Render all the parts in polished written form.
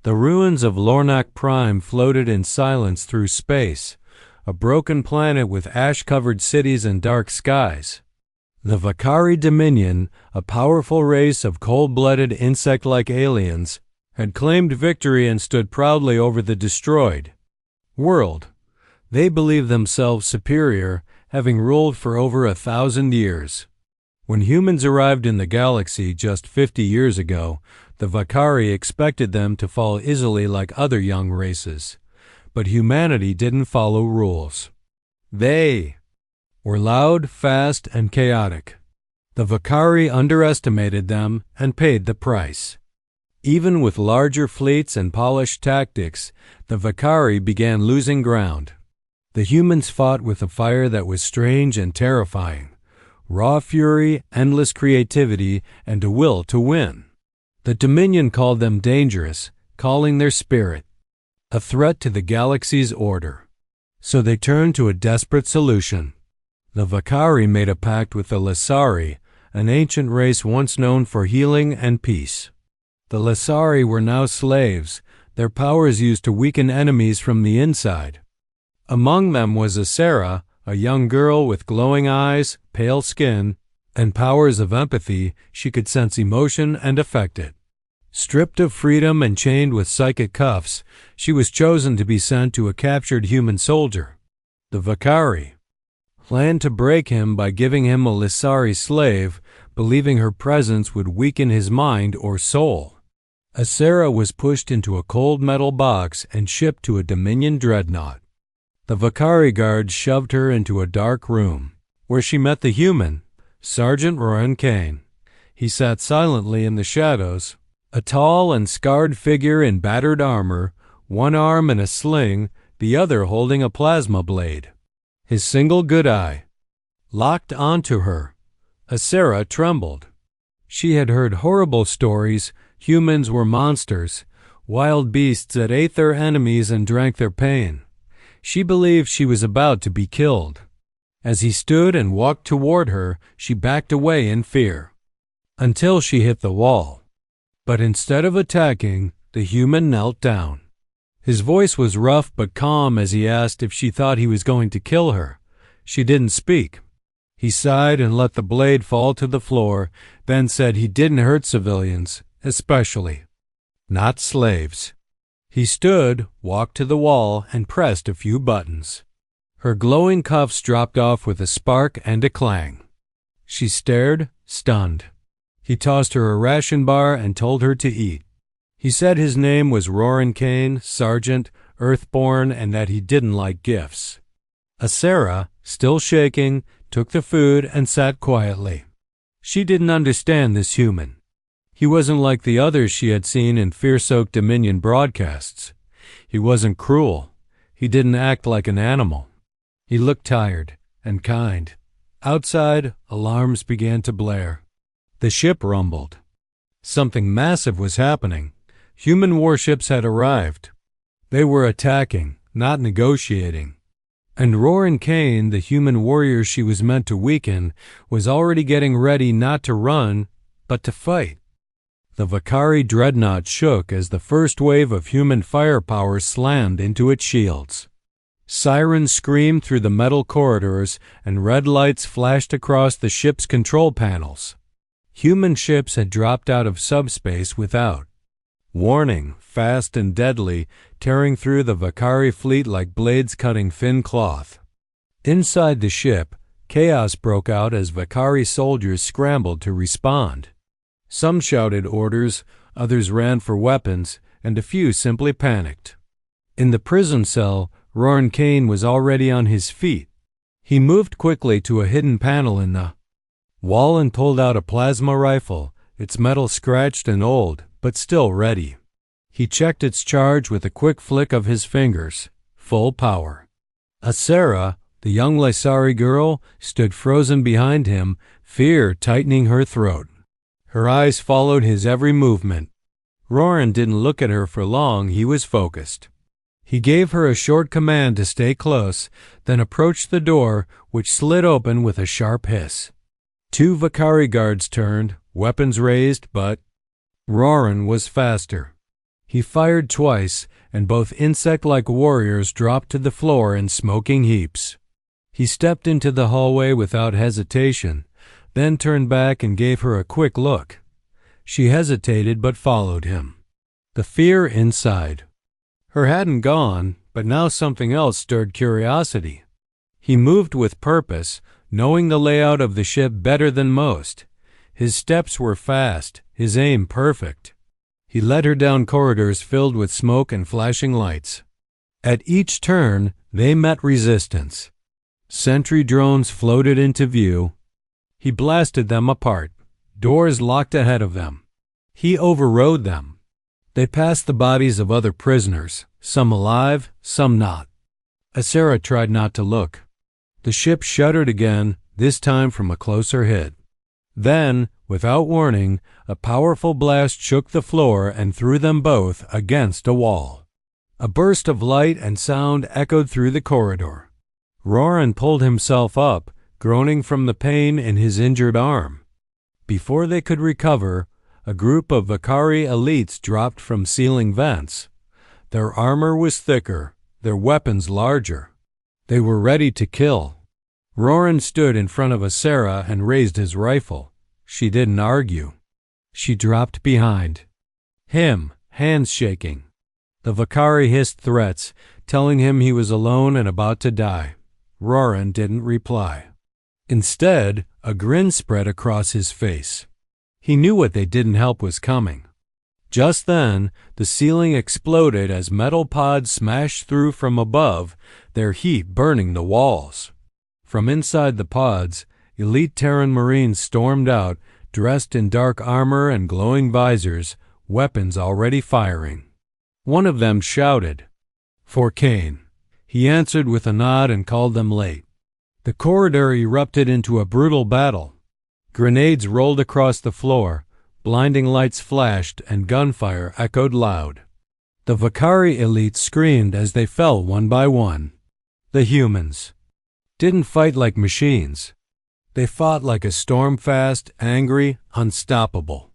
The ruins of Lornak Prime floated in silence through space, a broken planet with ash-covered cities and dark skies. The Vakari Dominion, a powerful race of cold-blooded insect-like aliens, had claimed victory and stood proudly over the destroyed world. They believed themselves superior, having ruled for over 1,000 years. When humans arrived in the galaxy just 50 years ago, the Vakari expected them to fall easily like other young races. But humanity didn't follow rules. They were loud, fast, and chaotic. The Vakari underestimated them and paid the price. Even with larger fleets and polished tactics, the Vakari began losing ground. The humans fought with a fire that was strange and terrifying. Raw fury, endless creativity, and a will to win. The Dominion called them dangerous, calling their spirit a threat to the galaxy's order. So they turned to a desperate solution. The Vakari made a pact with the Lasari, an ancient race once known for healing and peace. The Lasari were now slaves, their powers used to weaken enemies from the inside. Among them was Asera, a young girl with glowing eyes, pale skin, and powers of empathy. She could sense emotion and affect it. Stripped of freedom and chained with psychic cuffs, she was chosen to be sent to a captured human soldier. The Vakari planned to break him by giving him a Lasari slave, believing her presence would weaken his mind or soul. Asera was pushed into a cold metal box and shipped to a Dominion dreadnought. The Vakari guards shoved her into a dark room, where she met the human, Sergeant Roran Kane. He sat silently in the shadows, a tall and scarred figure in battered armor, one arm in a sling, the other holding a plasma blade. His single good eye locked onto her. Asera trembled. She had heard horrible stories. Humans were monsters, wild beasts that ate their enemies and drank their pain. She believed she was about to be killed. As he stood and walked toward her, she backed away in fear, until she hit the wall. But instead of attacking, the human knelt down. His voice was rough but calm as he asked if she thought he was going to kill her. She didn't speak. He sighed and let the blade fall to the floor, then said he didn't hurt civilians, especially not slaves. He stood, walked to the wall, and pressed a few buttons. Her glowing cuffs dropped off with a spark and a clang. She stared, stunned. He tossed her a ration bar and told her to eat. He said his name was Roran Kane, Sergeant, Earthborn, and that he didn't like gifts. Asera, still shaking, took the food and sat quietly. She didn't understand this human. He wasn't like the others she had seen in fear-soaked Dominion broadcasts. He wasn't cruel. He didn't act like an animal. He looked tired and kind. Outside, alarms began to blare. The ship rumbled. Something massive was happening. Human warships had arrived. They were attacking, not negotiating. And Roran Kane, the human warrior she was meant to weaken, was already getting ready not to run, but to fight. The Vakari dreadnought shook as the first wave of human firepower slammed into its shields. Sirens screamed through the metal corridors, and red lights flashed across the ship's control panels. Human ships had dropped out of subspace without warning, fast and deadly, tearing through the Vakari fleet like blades cutting thin cloth. Inside the ship, chaos broke out as Vakari soldiers scrambled to respond. Some shouted orders, others ran for weapons, and a few simply panicked. In the prison cell, Roran Kane was already on his feet. He moved quickly to a hidden panel in the wall and pulled out a plasma rifle, its metal scratched and old, but still ready. He checked its charge with a quick flick of his fingers. Full power. Asera, the young Lasari girl, stood frozen behind him, fear tightening her throat. Her eyes followed his every movement. Roran didn't look at her for long. He was focused. He gave her a short command to stay close, then approached the door, which slid open with a sharp hiss. Two Vakari guards turned, weapons raised, but Roran was faster. He fired twice, and both insect-like warriors dropped to the floor in smoking heaps. He stepped into the hallway without hesitation, then turned back and gave her a quick look. She hesitated but followed him. The fear inside her hadn't gone, but now something else stirred curiosity. He moved with purpose, knowing the layout of the ship better than most. His steps were fast, his aim perfect. He led her down corridors filled with smoke and flashing lights. At each turn, they met resistance. Sentry drones floated into view. He blasted them apart. Doors locked ahead of them. He overrode them. They passed the bodies of other prisoners, some alive, some not. Asera tried not to look. The ship shuddered again, this time from a closer hit. Then, without warning, a powerful blast shook the floor and threw them both against a wall. A burst of light and sound echoed through the corridor. Roran pulled himself up, groaning from the pain in his injured arm. Before they could recover, a group of Vakari elites dropped from ceiling vents. Their armor was thicker, their weapons larger. They were ready to kill. Roran stood in front of Asera and raised his rifle. She didn't argue. She dropped behind him, hands shaking. The Vakari hissed threats, telling him he was alone and about to die. Roran didn't reply. Instead, a grin spread across his face. He knew what they didn't help was coming. Just then, the ceiling exploded as metal pods smashed through from above, their heat burning the walls. From inside the pods, elite Terran Marines stormed out, dressed in dark armor and glowing visors, weapons already firing. One of them shouted, "For Kane." He answered with a nod and called them late. The corridor erupted into a brutal battle. Grenades rolled across the floor, blinding lights flashed, and gunfire echoed loud. The Vakari elite screamed as they fell one by one. The humans didn't fight like machines. They fought like a storm-fast, angry, unstoppable.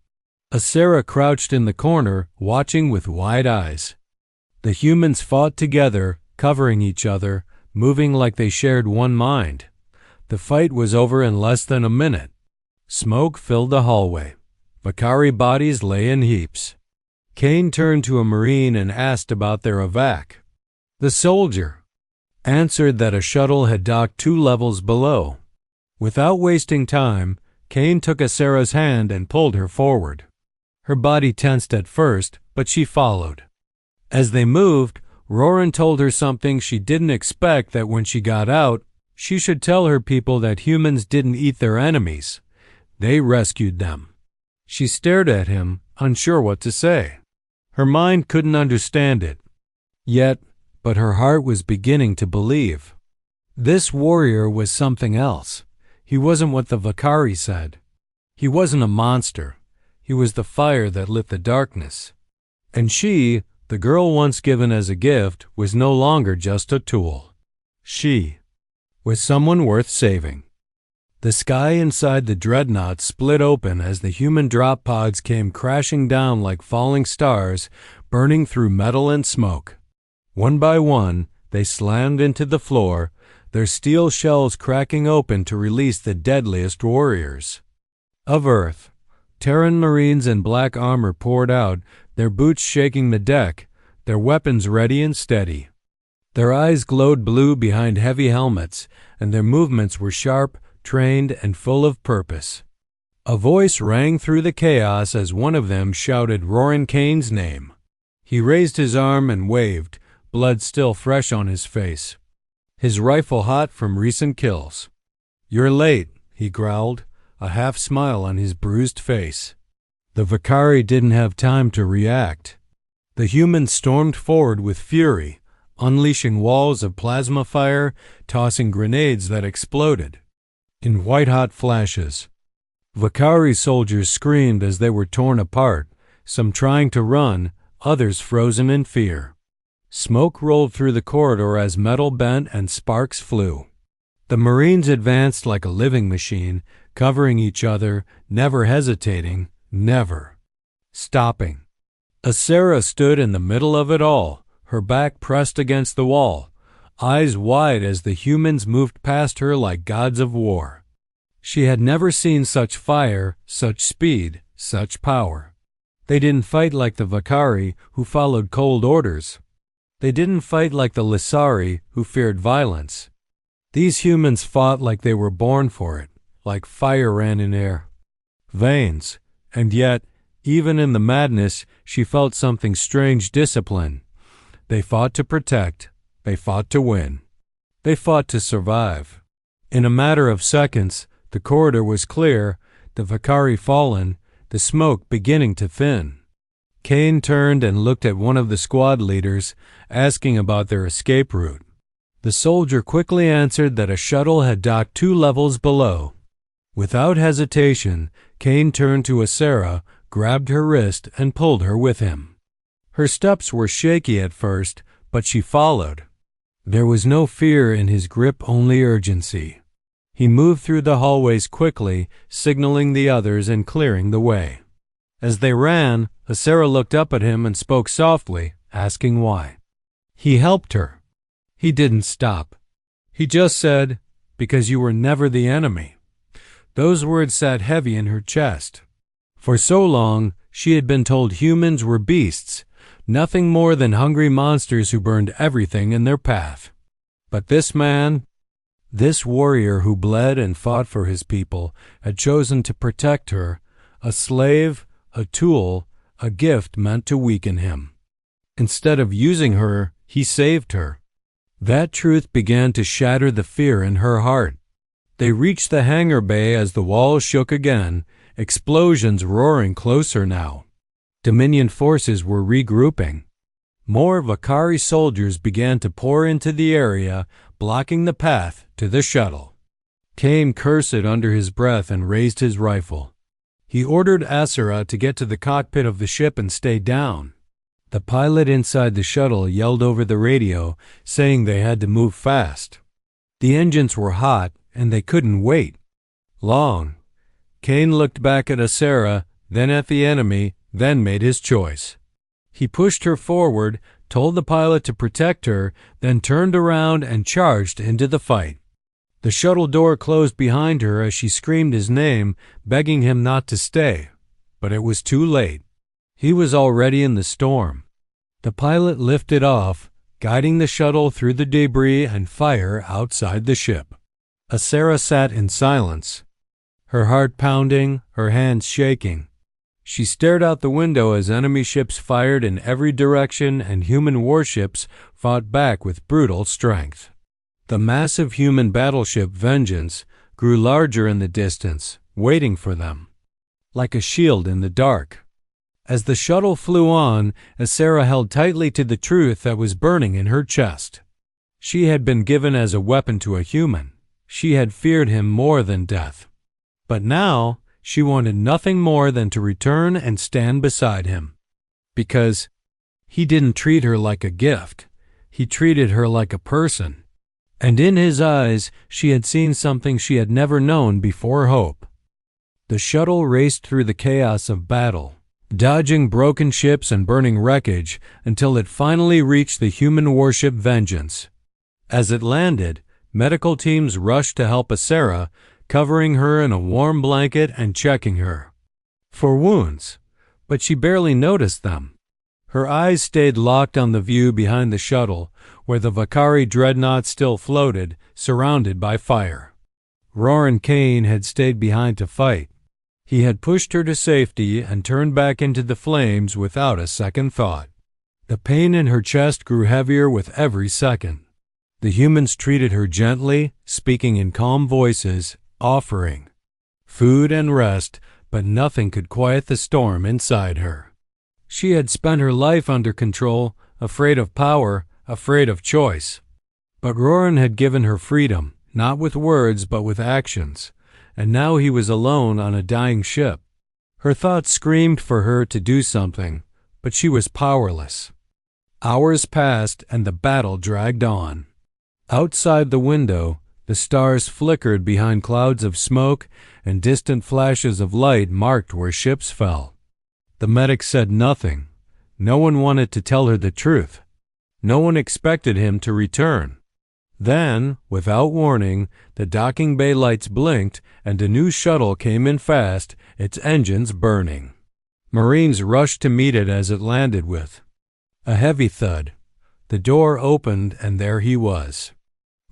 Asera crouched in the corner, watching with wide eyes. The humans fought together, covering each other, moving like they shared one mind. The fight was over in less than a minute. Smoke filled the hallway. Vakari bodies lay in heaps. Kane turned to a Marine and asked about their evac. The soldier answered that a shuttle had docked 2 levels below. Without wasting time, Kane took Asera's hand and pulled her forward. Her body tensed at first, but she followed. As they moved, Roran told her something she didn't expect, that when she got out, she should tell her people that humans didn't eat their enemies. They rescued them. She stared at him, unsure what to say. Her mind couldn't understand it. But her heart was beginning to believe. This warrior was something else. He wasn't what the Vakari said. He wasn't a monster. He was the fire that lit the darkness. And she, the girl once given as a gift, was no longer just a tool. She was someone worth saving. The sky inside the dreadnought split open as the human drop pods came crashing down like falling stars, burning through metal and smoke. One by one, they slammed into the floor, their steel shells cracking open to release the deadliest warriors. Of Earth, Terran Marines in black armor poured out, their boots shaking the deck, their weapons ready and steady. Their eyes glowed blue behind heavy helmets, and their movements were sharp, trained, and full of purpose. A voice rang through the chaos as one of them shouted Roran Kane's name. He raised his arm and waved, blood still fresh on his face, his rifle hot from recent kills. "You're late," he growled, a half smile on his bruised face. The Vakari didn't have time to react. The humans stormed forward with fury, unleashing walls of plasma fire, tossing grenades that exploded. In white-hot flashes, Vakari soldiers screamed as they were torn apart, some trying to run, others frozen in fear. Smoke rolled through the corridor as metal bent and sparks flew. The Marines advanced like a living machine, covering each other, never hesitating, never stopping. Asera stood in the middle of it all, her back pressed against the wall, eyes wide as the humans moved past her like gods of war. She had never seen such fire, such speed, such power. They didn't fight like the Vakari, who followed cold orders. They didn't fight like the Lissari, who feared violence. These humans fought like they were born for it, like fire ran in air veins, and yet, even in the madness, she felt something strange discipline. They fought to protect. They fought to win. They fought to survive. In a matter of seconds, the corridor was clear, the Vakari fallen, the smoke beginning to thin. Kane turned and looked at one of the squad leaders, asking about their escape route. The soldier quickly answered that a shuttle had docked 2 levels below. Without hesitation, Kane turned to Asera, grabbed her wrist, and pulled her with him. Her steps were shaky at first, but she followed. There was no fear in his grip, only urgency. He moved through the hallways quickly, signaling the others and clearing the way. As they ran, Asera looked up at him and spoke softly, asking why. He helped her. He didn't stop. He just said, "Because you were never the enemy." Those words sat heavy in her chest. For so long, she had been told humans were beasts, nothing more than hungry monsters who burned everything in their path. But this man, this warrior who bled and fought for his people, had chosen to protect her, a slave, a tool, a gift meant to weaken him. Instead of using her, he saved her. That truth began to shatter the fear in her heart. They reached the hangar bay as the walls shook again, explosions roaring closer now. Dominion forces were regrouping. More Vakari soldiers began to pour into the area, blocking the path to the shuttle. Kane cursed under his breath and raised his rifle. He ordered Asera to get to the cockpit of the ship and stay down. The pilot inside the shuttle yelled over the radio, saying they had to move fast. The engines were hot, and they couldn't wait long. Kane looked back at Asera, then at the enemy, then made his choice. He pushed her forward, told the pilot to protect her, then turned around and charged into the fight. The shuttle door closed behind her as she screamed his name, begging him not to stay. But it was too late. He was already in the storm. The pilot lifted off, guiding the shuttle through the debris and fire outside the ship. Asera sat in silence, her heart pounding, her hands shaking. She stared out the window as enemy ships fired in every direction and human warships fought back with brutal strength. The massive human battleship Vengeance grew larger in the distance, waiting for them, like a shield in the dark. As the shuttle flew on, Asera held tightly to the truth that was burning in her chest. She had been given as a weapon to a human. She had feared him more than death. But now, she wanted nothing more than to return and stand beside him. Because he didn't treat her like a gift. He treated her like a person. And in his eyes, she had seen something she had never known before: hope. The shuttle raced through the chaos of battle, dodging broken ships and burning wreckage until it finally reached the human warship Vengeance. As it landed, medical teams rushed to help Asera, covering her in a warm blanket and checking her for wounds, but she barely noticed them. Her eyes stayed locked on the view behind the shuttle, where the Vakari dreadnought still floated, surrounded by fire. Roran Kane had stayed behind to fight. He had pushed her to safety and turned back into the flames without a second thought. The pain in her chest grew heavier with every second. The humans treated her gently, speaking in calm voices, offering food and rest, but nothing could quiet the storm inside her. She had spent her life under control, afraid of power, afraid of choice. But Roran had given her freedom, not with words but with actions, and now he was alone on a dying ship. Her thoughts screamed for her to do something, but she was powerless. Hours passed and the battle dragged on. Outside the window, the stars flickered behind clouds of smoke, and distant flashes of light marked where ships fell. The medic said nothing, No one wanted to tell her the truth. No one expected him to return. Then, without warning, the docking bay lights blinked and a new shuttle came in fast, its engines burning. Marines rushed to meet it as it landed with a heavy thud. The door opened and there he was.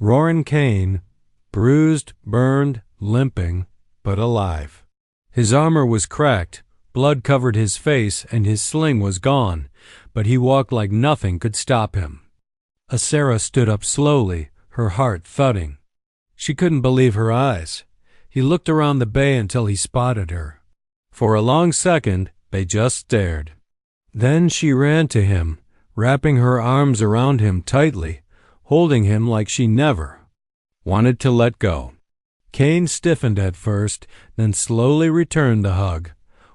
Roarin Kane, bruised, burned, limping, but alive. His armor was cracked, blood covered his face, and his sling was gone, but he walked like nothing could stop him. Asera stood up slowly, her heart thudding. She couldn't believe her eyes. He looked around the bay until he spotted her. For a long second, they just stared. Then she ran to him, wrapping her arms around him tightly, holding him like she never wanted to let go. Kane stiffened at first, then slowly returned the hug,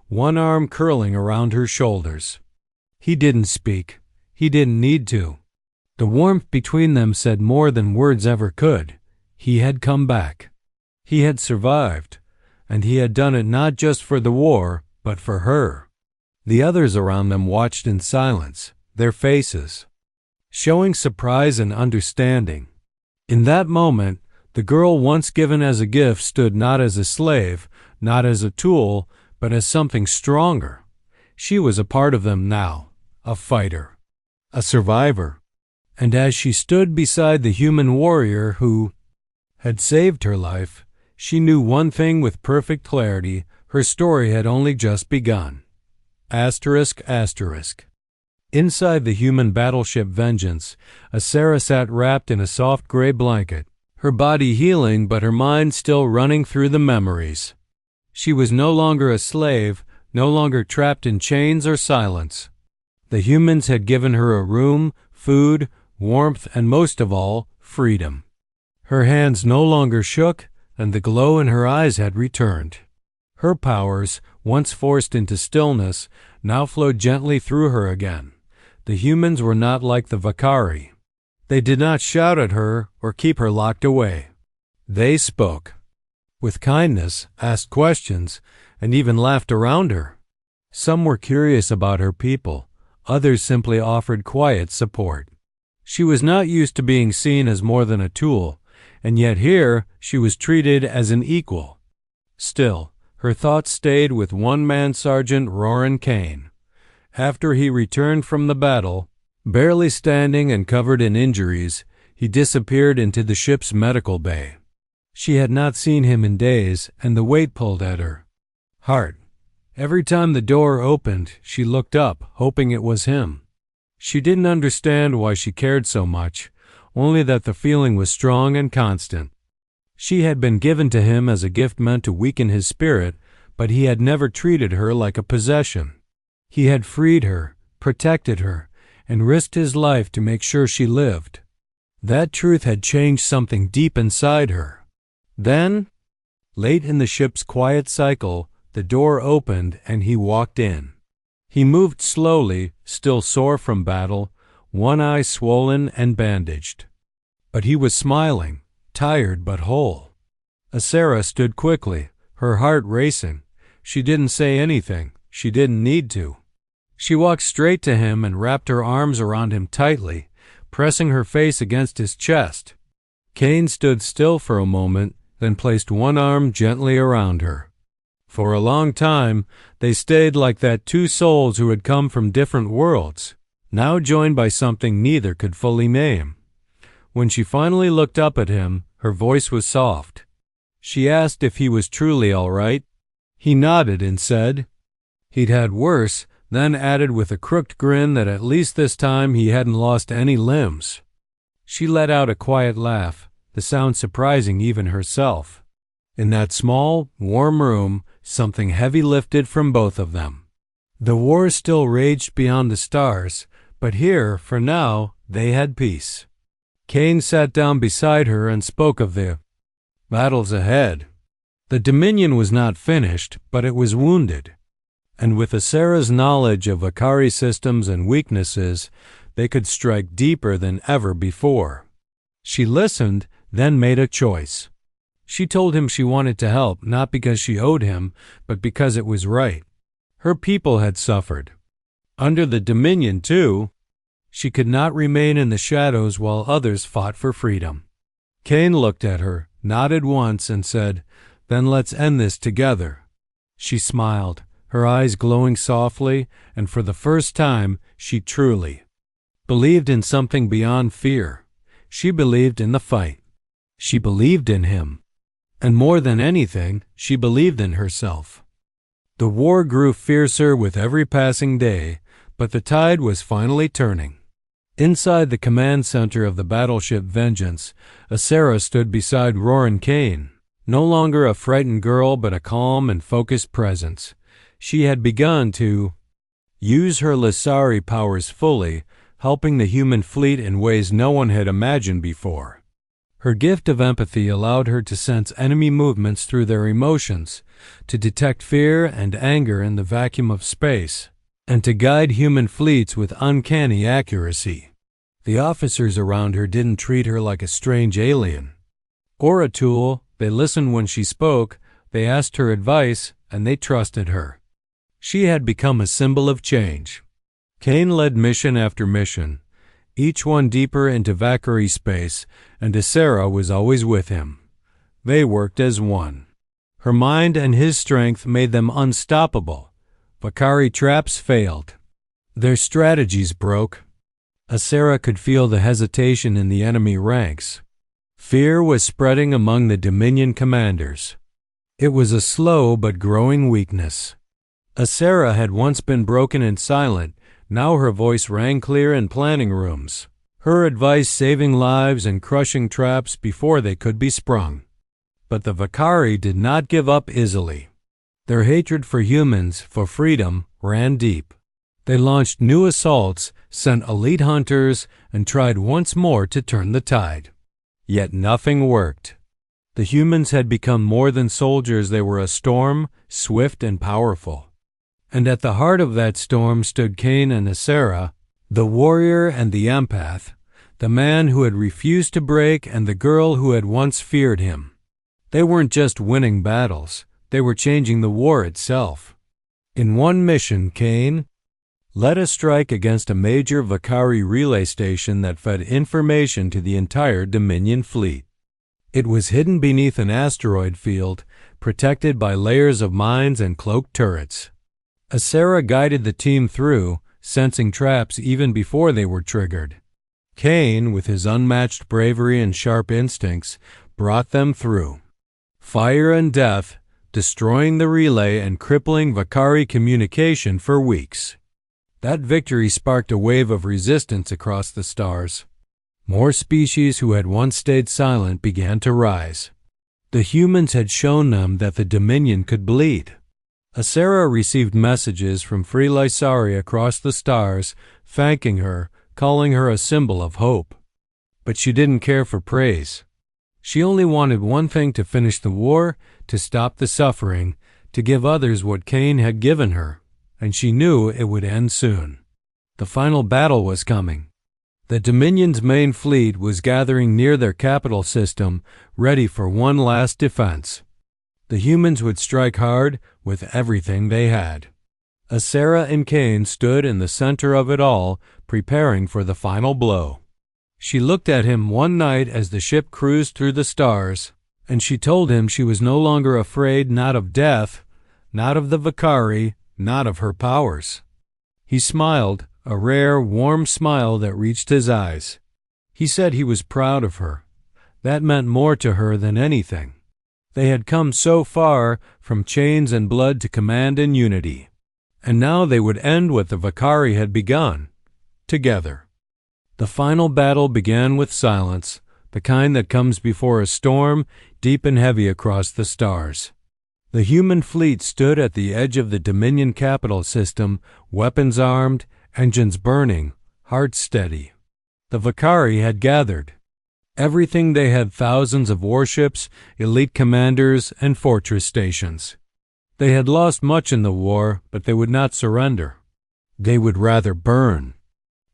one arm curling around her shoulders. He didn't speak. He didn't need to. The warmth between them said more than words ever could. He had come back. He had survived, and he had done it not just for the war, but for her. The others around them watched in silence, their faces showing surprise and understanding. In that moment, the girl once given as a gift stood not as a slave, not as a tool, but as something stronger. She was a part of them now, a fighter, a survivor. And as she stood beside the human warrior who had saved her life, she knew one thing with perfect clarity: her story had only just begun. Asterisk, asterisk. Inside the human battleship Vengeance, Asera sat wrapped in a soft gray blanket, her body healing but her mind still running through the memories. She was no longer a slave, no longer trapped in chains or silence. The humans had given her a room, food, warmth, and most of all, freedom. Her hands no longer shook, and the glow in her eyes had returned. Her powers, once forced into stillness, now flowed gently through her again. The humans were not like the Vakari. They did not shout at her or keep her locked away. They spoke with kindness, asked questions, and even laughed around her. Some were curious about her people. Others simply offered quiet support. She was not used to being seen as more than a tool, and yet here she was treated as an equal. Still, her thoughts stayed with one-man Sergeant Roarin Kane. After he returned from the battle, barely standing and covered in injuries, he disappeared into the ship's medical bay. She had not seen him in days, and the weight pulled at her heart. Every time the door opened, she looked up, hoping it was him. She didn't understand why she cared so much, only that the feeling was strong and constant. She had been given to him as a gift meant to weaken his spirit, but he had never treated her like a possession. He had freed her, protected her, and risked his life to make sure she lived. That truth had changed something deep inside her. Then, late in the ship's quiet cycle, the door opened and he walked in. He moved slowly, still sore from battle, one eye swollen and bandaged. But he was smiling, tired but whole. Asera stood quickly, her heart racing. She didn't say anything. She didn't need to. She walked straight to him and wrapped her arms around him tightly, pressing her face against his chest. Kane stood still for a moment, then placed one arm gently around her. For a long time, they stayed like that two souls who had come from different worlds, now joined by something neither could fully name. When she finally looked up at him, her voice was soft. She asked if he was truly all right. He nodded and said he'd had worse, then added with a crooked grin that at least this time he hadn't lost any limbs. She let out a quiet laugh, the sound surprising even herself. In that small, warm room, something heavy lifted from both of them. The war still raged beyond the stars, but here, for now, they had peace. Kane sat down beside her and spoke of the battles ahead. The Dominion was not finished, but it was wounded. And with Asera's knowledge of Vakari systems and weaknesses, they could strike deeper than ever before. She listened, then made a choice. She told him she wanted to help, not because she owed him, but because it was right. Her people had suffered. Under the Dominion, too, she could not remain in the shadows while others fought for freedom. Kane looked at her, nodded once, and said, "Then let's end this together." She smiled, her eyes glowing softly, and for the first time she truly believed in something beyond fear. She believed in the fight. She believed in him. And more than anything, she believed in herself. The war grew fiercer with every passing day, but the tide was finally turning. Inside the command center of the battleship Vengeance, Asera stood beside Roran Kane, no longer a frightened girl but a calm and focused presence. She had begun to use her Lissari powers fully, helping the human fleet in ways no one had imagined before. Her gift of empathy allowed her to sense enemy movements through their emotions, to detect fear and anger in the vacuum of space, and to guide human fleets with uncanny accuracy. The officers around her didn't treat her like a strange alien or a tool. They listened when she spoke, they asked her advice, and they trusted her. She had become a symbol of change. Kane led mission after mission, each one deeper into Valkyrie space, and Asera was always with him. They worked as one. Her mind and his strength made them unstoppable. Valkyrie traps failed. Their strategies broke. Asera could feel the hesitation in the enemy ranks. Fear was spreading among the Dominion commanders. It was a slow but growing weakness. Asera had once been broken and silent. Now her voice rang clear in planning rooms, her advice saving lives and crushing traps before they could be sprung. But the Valkyrie did not give up easily. Their hatred for humans, for freedom, ran deep. They launched new assaults, sent elite hunters, and tried once more to turn the tide. Yet nothing worked. The humans had become more than soldiers. They were a storm, swift and powerful. And at the heart of that storm stood Kane and Asera, the warrior and the empath, the man who had refused to break and the girl who had once feared him. They weren't just winning battles, they were changing the war itself. In one mission, Kane led a strike against a major Valkyrie relay station that fed information to the entire Dominion fleet. It was hidden beneath an asteroid field, protected by layers of mines and cloaked turrets. Asera guided the team through, sensing traps even before they were triggered. Kane, with his unmatched bravery and sharp instincts, brought them through. Fire and death, destroying the relay and crippling Valkyrie communication for weeks. That victory sparked a wave of resistance across the stars. More species who had once stayed silent began to rise. The humans had shown them that the Dominion could bleed. Asera received messages from free Lysari across the stars, thanking her, calling her a symbol of hope. But she didn't care for praise. She only wanted one thing: to finish the war, to stop the suffering, to give others what Kane had given her, and she knew it would end soon. The final battle was coming. The Dominion's main fleet was gathering near their capital system, ready for one last defense. The humans would strike hard with everything they had. Asera and Kane stood in the center of it all, preparing for the final blow. She looked at him one night as the ship cruised through the stars, and she told him she was no longer afraid, not of death, not of the Valkyrie, not of her powers. He smiled, a rare, warm smile that reached his eyes. He said he was proud of her. That meant more to her than anything. They had come so far, from chains and blood to command and unity. And now they would end what the Valkyrie had begun, together. The final battle began with silence, the kind that comes before a storm, deep and heavy across the stars. The human fleet stood at the edge of the Dominion capital system, weapons armed, engines burning, hearts steady. The Valkyrie had gathered. Everything they had: thousands of warships, elite commanders, and fortress stations. They had lost much in the war, but they would not surrender. They would rather burn.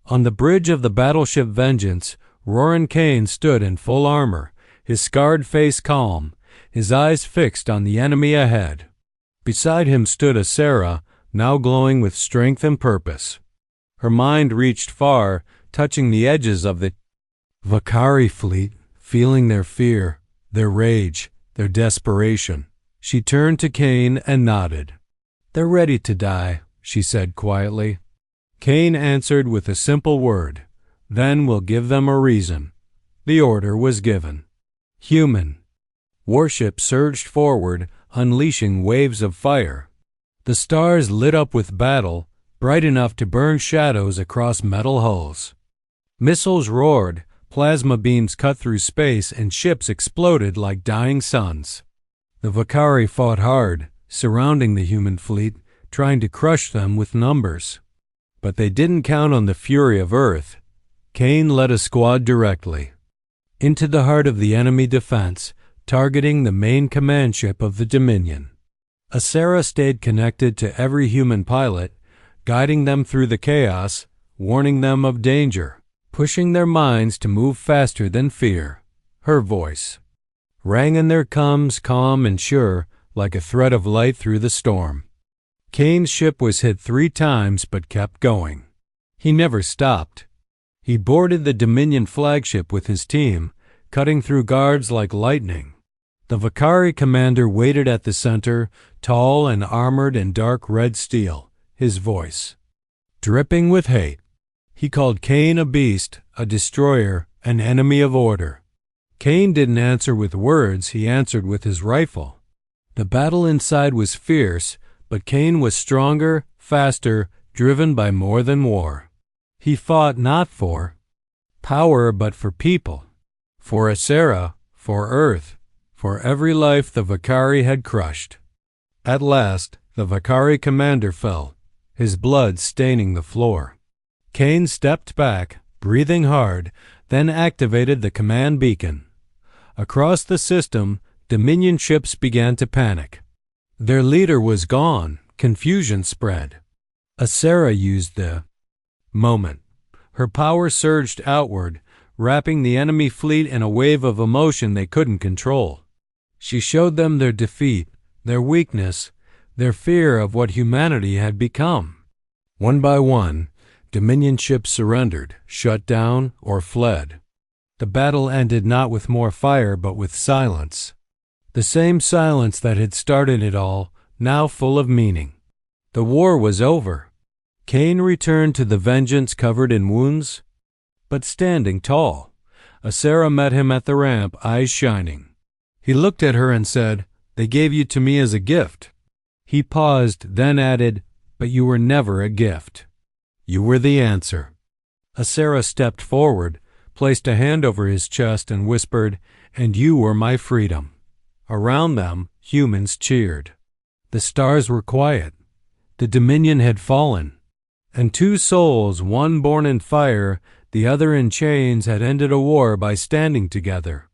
On the bridge of the battleship Vengeance, Roran Kane stood in full armor, his scarred face calm, his eyes fixed on the enemy ahead. Beside him stood Asera, now glowing with strength and purpose. Her mind reached far, touching the edges of the Vakari fleet, feeling their fear, their rage, their desperation. She turned to Kane and nodded. "They're ready to die," she said quietly. Kane answered with a simple word. "Then we'll give them a reason." The order was given. Human. Warships surged forward, unleashing waves of fire. The stars lit up with battle, bright enough to burn shadows across metal hulls. Missiles roared, plasma beams cut through space, and ships exploded like dying suns. The Vakari fought hard, surrounding the human fleet, trying to crush them with numbers. But they didn't count on the fury of Earth. Kane led a squad directly into the heart of the enemy defense, targeting the main command ship of the Dominion. Asera stayed connected to every human pilot, guiding them through the chaos, warning them of danger, pushing their minds to move faster than fear. Her voice rang in their comms, calm and sure, like a thread of light through the storm. Kane's ship was hit 3 times but kept going. He never stopped. He boarded the Dominion flagship with his team, cutting through guards like lightning. The Vakari commander waited at the center, tall and armored in dark red steel, his voice dripping with hate. He called Kane a beast, a destroyer, an enemy of order. Kane didn't answer with words, he answered with his rifle. The battle inside was fierce, but Kane was stronger, faster, driven by more than war. He fought not for power, but for people. For Asera, for Earth, for every life the Vakari had crushed. At last, the Vakari commander fell, his blood staining the floor. Kane stepped back, breathing hard, then activated the command beacon. Across the system, Dominion ships began to panic. Their leader was gone. Confusion spread. Asera used the moment. Her power surged outward, wrapping the enemy fleet in a wave of emotion they couldn't control. She showed them their defeat, their weakness, their fear of what humanity had become. One by one, Dominion ships surrendered, shut down, or fled. The battle ended not with more fire but with silence. The same silence that had started it all, now full of meaning. The war was over. Kane returned to the Vengeance covered in wounds, but standing tall. Asera met him at the ramp, eyes shining. He looked at her and said, "They gave you to me as a gift." He paused, then added, "But you were never a gift. You were the answer." Asera stepped forward, placed a hand over his chest, and whispered, "And you were my freedom." Around them, humans cheered. The stars were quiet. The Dominion had fallen. And 2 souls, one born in fire, the other in chains, had ended a war by standing together.